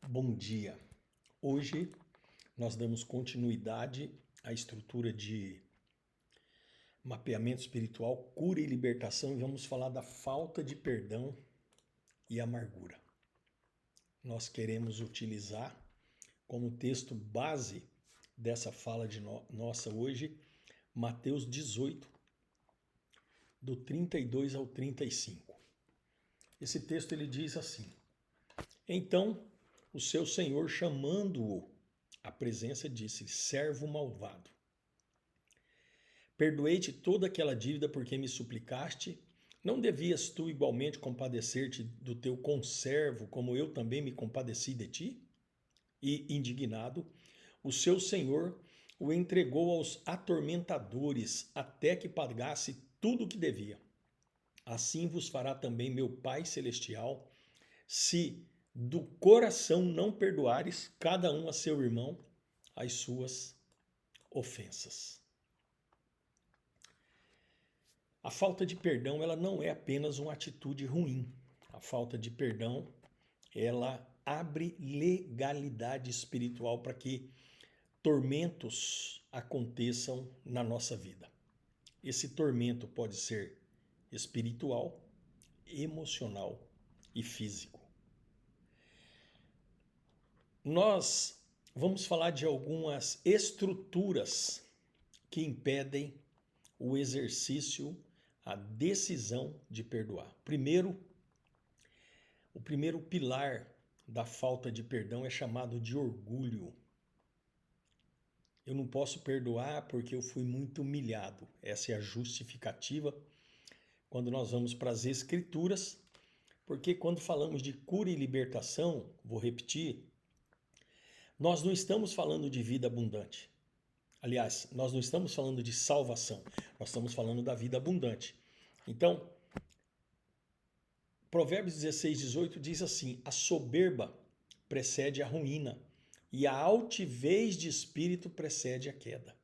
Bom dia. Hoje nós damos continuidade à estrutura de mapeamento espiritual, cura e libertação e vamos falar da falta de perdão e amargura. Nós queremos utilizar como texto base dessa fala nossa hoje, Mateus 18, do 32 ao 35. Esse texto ele diz assim: Então o seu senhor, chamando-o à presença, disse: servo malvado, perdoei-te toda aquela dívida porque me suplicaste. Não devias tu igualmente compadecer-te do teu conservo, como eu também me compadeci de ti? E, indignado, o seu senhor o entregou aos atormentadores até que pagasse tudo o que devia. Assim vos fará também meu Pai Celestial, se do coração não perdoares cada um a seu irmão as suas ofensas. A falta de perdão, ela não é apenas uma atitude ruim. A falta de perdão, ela abre legalidade espiritual para que tormentos aconteçam na nossa vida. Esse tormento pode ser espiritual, emocional e físico. Nós vamos falar de algumas estruturas que impedem o exercício, a decisão de perdoar. O primeiro pilar da falta de perdão é chamado de orgulho. Eu não posso perdoar porque eu fui muito humilhado. Essa é a justificativa quando nós vamos para as Escrituras, porque quando falamos de cura e libertação, vou repetir, nós não estamos falando de vida abundante. Aliás, nós não estamos falando de salvação, nós estamos falando da vida abundante. Então, Provérbios 16, 18 diz assim: a soberba precede a ruína e a altivez de espírito precede a queda.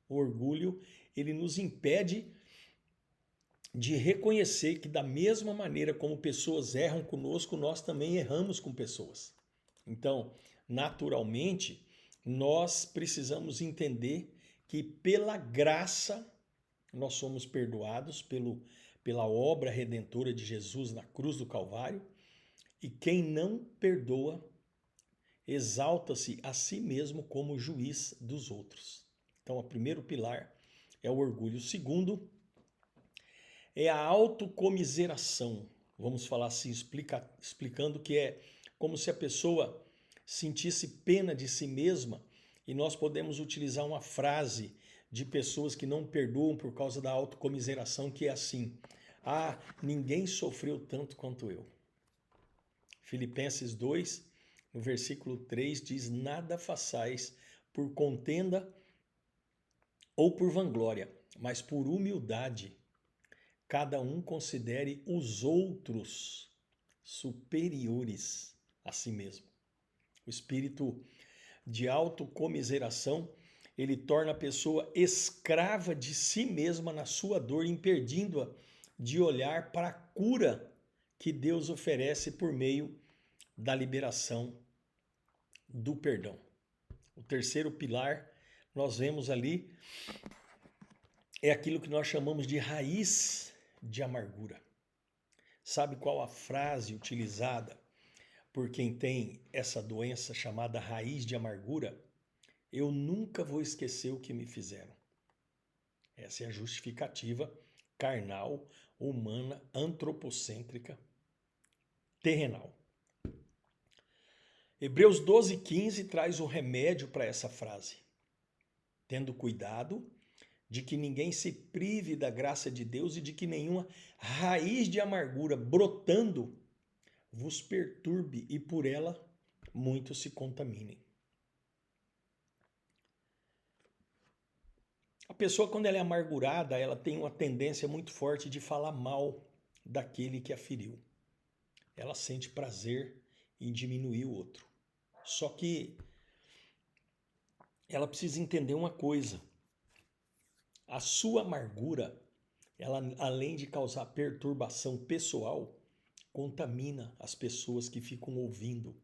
O orgulho, ele nos impede de reconhecer que da mesma maneira como pessoas erram conosco, nós também erramos com pessoas. Então, naturalmente, nós precisamos entender que pela graça nós somos perdoados pela obra redentora de Jesus na cruz do Calvário, e quem não perdoa exalta-se a si mesmo como juiz dos outros. Então, o primeiro pilar é o orgulho. O segundo é a autocomiseração. Vamos falar assim, explicando que é como se a pessoa sentisse pena de si mesma, e nós podemos utilizar uma frase de pessoas que não perdoam por causa da autocomiseração, que é assim: ah, ninguém sofreu tanto quanto eu. Filipenses 2, no versículo 3, diz: nada façais por contenda ou por vanglória, mas por humildade. Cada um considere os outros superiores a si mesmo. O espírito de autocomiseração, ele torna a pessoa escrava de si mesma na sua dor, impedindo-a de olhar para a cura que Deus oferece por meio da liberação do perdão. O terceiro pilar, nós vemos ali, é aquilo que nós chamamos de raiz de amargura. Sabe qual a frase utilizada por quem tem essa doença chamada raiz de amargura? Eu nunca vou esquecer o que me fizeram. Essa é a justificativa carnal, humana, antropocêntrica, terrenal. Hebreus 12:15 traz o remédio para essa frase. Tendo cuidado de que ninguém se prive da graça de Deus e de que nenhuma raiz de amargura brotando vos perturbe e por ela muitos se contaminem. A pessoa, quando ela é amargurada, ela tem uma tendência muito forte de falar mal daquele que a feriu. Ela sente prazer em diminuir o outro. Só que ela precisa entender uma coisa. A sua amargura, ela, além de causar perturbação pessoal, contamina as pessoas que ficam ouvindo.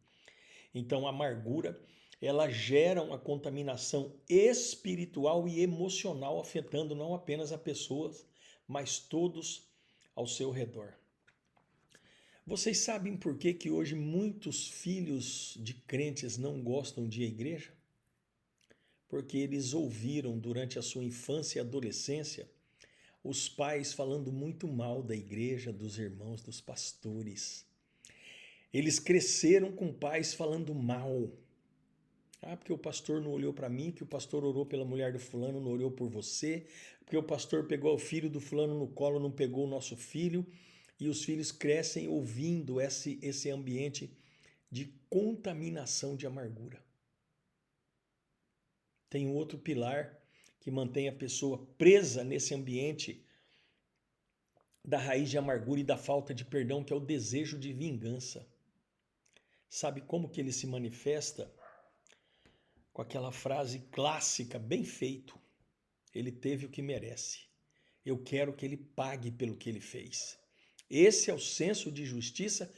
Então, a amargura, ela gera uma contaminação espiritual e emocional, afetando não apenas a pessoas, mas todos ao seu redor. Vocês sabem por que que hoje muitos filhos de crentes não gostam de ir à igreja? Porque eles ouviram durante a sua infância e adolescência os pais falando muito mal da igreja, dos irmãos, dos pastores. Eles cresceram com pais falando mal. Ah, porque o pastor não olhou para mim, que o pastor orou pela mulher do fulano, não orou por você, porque o pastor pegou o filho do fulano no colo, não pegou o nosso filho. E os filhos crescem ouvindo esse ambiente de contaminação de amargura. Tem um outro pilar que mantém a pessoa presa nesse ambiente da raiz de amargura e da falta de perdão, que é o desejo de vingança. Sabe como que ele se manifesta? Com aquela frase clássica, bem feito. Ele teve o que merece. Eu quero que ele pague pelo que ele fez. Esse é o senso de justiça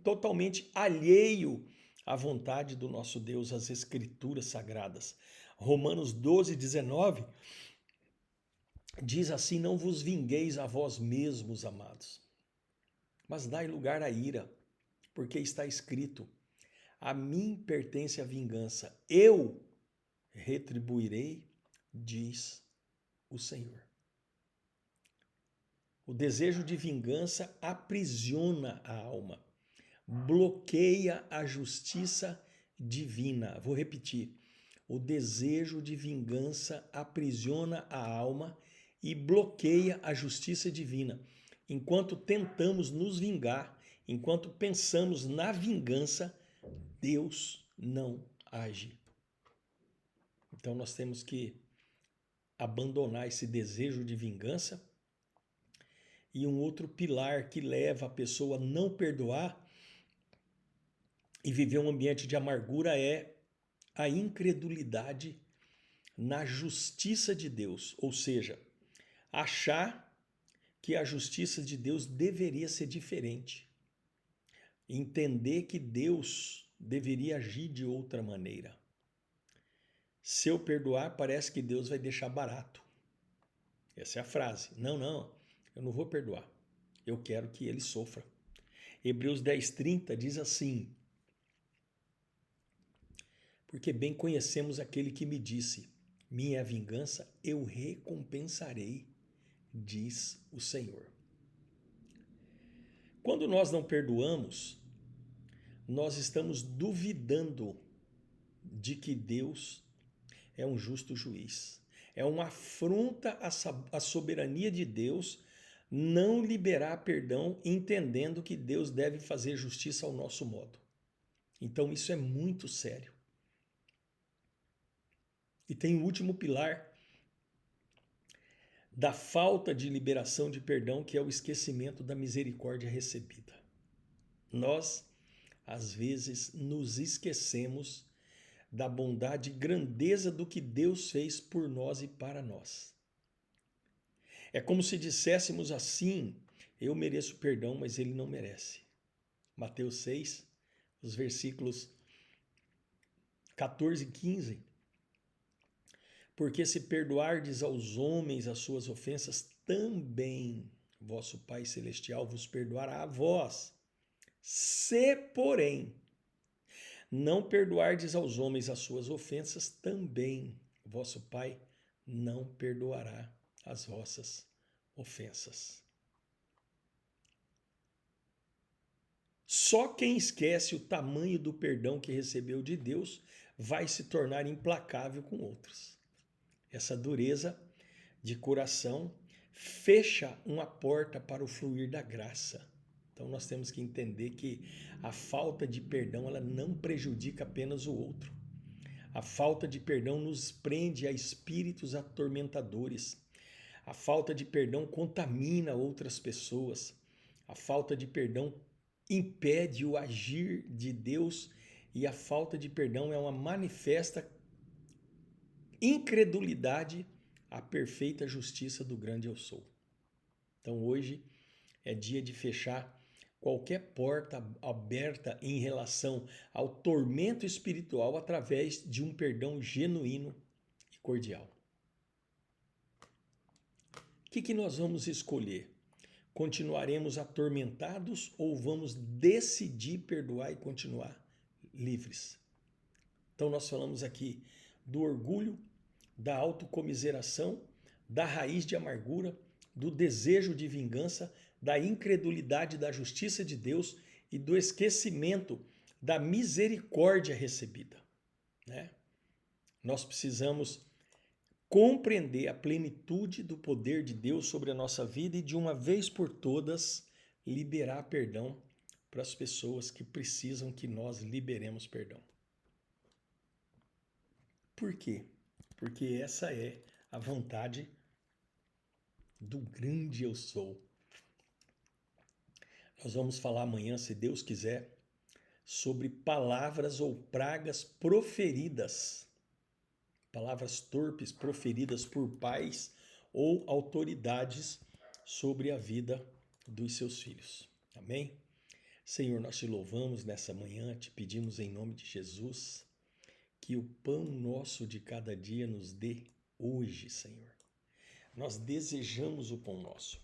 totalmente alheio à vontade do nosso Deus, às Escrituras Sagradas. Romanos 12, 19 diz assim: não vos vingueis a vós mesmos, amados, mas dai lugar à ira, porque está escrito: a mim pertence a vingança, eu retribuirei, diz o Senhor. O desejo de vingança aprisiona a alma, bloqueia a justiça divina. Vou repetir. O desejo de vingança aprisiona a alma e bloqueia a justiça divina. Enquanto tentamos nos vingar, enquanto pensamos na vingança, Deus não age. Então nós temos que abandonar esse desejo de vingança. E um outro pilar que leva a pessoa a não perdoar e viver um ambiente de amargura é a incredulidade na justiça de Deus, ou seja, achar que a justiça de Deus deveria ser diferente, entender que Deus deveria agir de outra maneira. Se eu perdoar, parece que Deus vai deixar barato. Essa é a frase. Não, eu não vou perdoar. Eu quero que ele sofra. Hebreus 10:30 diz assim: porque bem conhecemos aquele que me disse: minha é a vingança, eu recompensarei, diz o Senhor. Quando nós não perdoamos, nós estamos duvidando de que Deus é um justo juiz. É uma afronta à soberania de Deus não liberar perdão, entendendo que Deus deve fazer justiça ao nosso modo. Então isso é muito sério. E tem o último pilar da falta de liberação de perdão, que é o esquecimento da misericórdia recebida. Nós, às vezes, nos esquecemos da bondade e grandeza do que Deus fez por nós e para nós. É como se disséssemos assim: eu mereço perdão, mas ele não merece. Mateus 6, os versículos 14 e 15. Porque se perdoardes aos homens as suas ofensas, também vosso Pai Celestial vos perdoará a vós. Se, porém, não perdoardes aos homens as suas ofensas, também vosso Pai não perdoará as vossas ofensas. Só quem esquece o tamanho do perdão que recebeu de Deus vai se tornar implacável com outros. Essa dureza de coração fecha uma porta para o fluir da graça. Então nós temos que entender que a falta de perdão ela não prejudica apenas o outro. A falta de perdão nos prende a espíritos atormentadores. A falta de perdão contamina outras pessoas. A falta de perdão impede o agir de Deus e a falta de perdão é uma manifesta incredulidade à perfeita justiça do grande eu sou. Então hoje é dia de fechar qualquer porta aberta em relação ao tormento espiritual através de um perdão genuíno e cordial. O que nós vamos escolher? Continuaremos atormentados ou vamos decidir perdoar e continuar livres? Então nós falamos aqui do orgulho, da autocomiseração, da raiz de amargura, do desejo de vingança, da incredulidade da justiça de Deus e do esquecimento da misericórdia recebida, né? Nós precisamos compreender a plenitude do poder de Deus sobre a nossa vida e de uma vez por todas liberar perdão para as pessoas que precisam que nós liberemos perdão. Por quê? Porque essa é a vontade do grande eu sou. Nós vamos falar amanhã, se Deus quiser, sobre palavras ou pragas proferidas, palavras torpes proferidas por pais ou autoridades sobre a vida dos seus filhos. Amém? Senhor, nós te louvamos nessa manhã, te pedimos em nome de Jesus que o pão nosso de cada dia nos dê hoje, Senhor. Nós desejamos o pão nosso.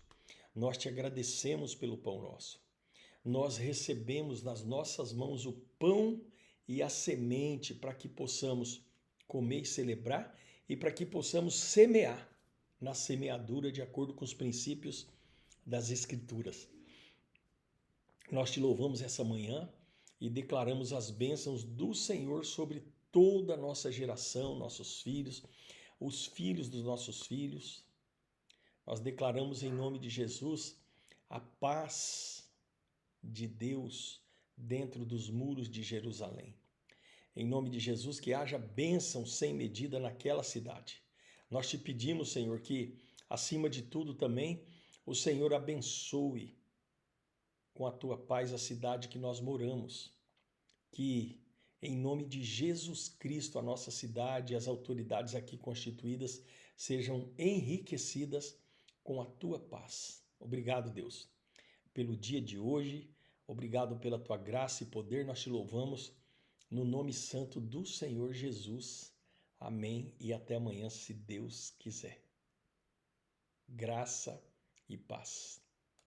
Nós te agradecemos pelo pão nosso. Nós recebemos nas nossas mãos o pão e a semente para que possamos comer e celebrar e para que possamos semear na semeadura de acordo com os princípios das Escrituras. Nós te louvamos essa manhã e declaramos as bênçãos do Senhor sobre toda a nossa geração, nossos filhos, os filhos dos nossos filhos. Nós declaramos em nome de Jesus a paz de Deus dentro dos muros de Jerusalém. Em nome de Jesus, que haja bênção sem medida naquela cidade. Nós te pedimos, Senhor, que, acima de tudo também, o Senhor abençoe com a tua paz a cidade que nós moramos. Que, em nome de Jesus Cristo, a nossa cidade e as autoridades aqui constituídas sejam enriquecidas com a tua paz. Obrigado, Deus, pelo dia de hoje. Obrigado pela tua graça e poder. Nós te louvamos no nome santo do Senhor Jesus. Amém. E até amanhã, se Deus quiser. Graça e paz.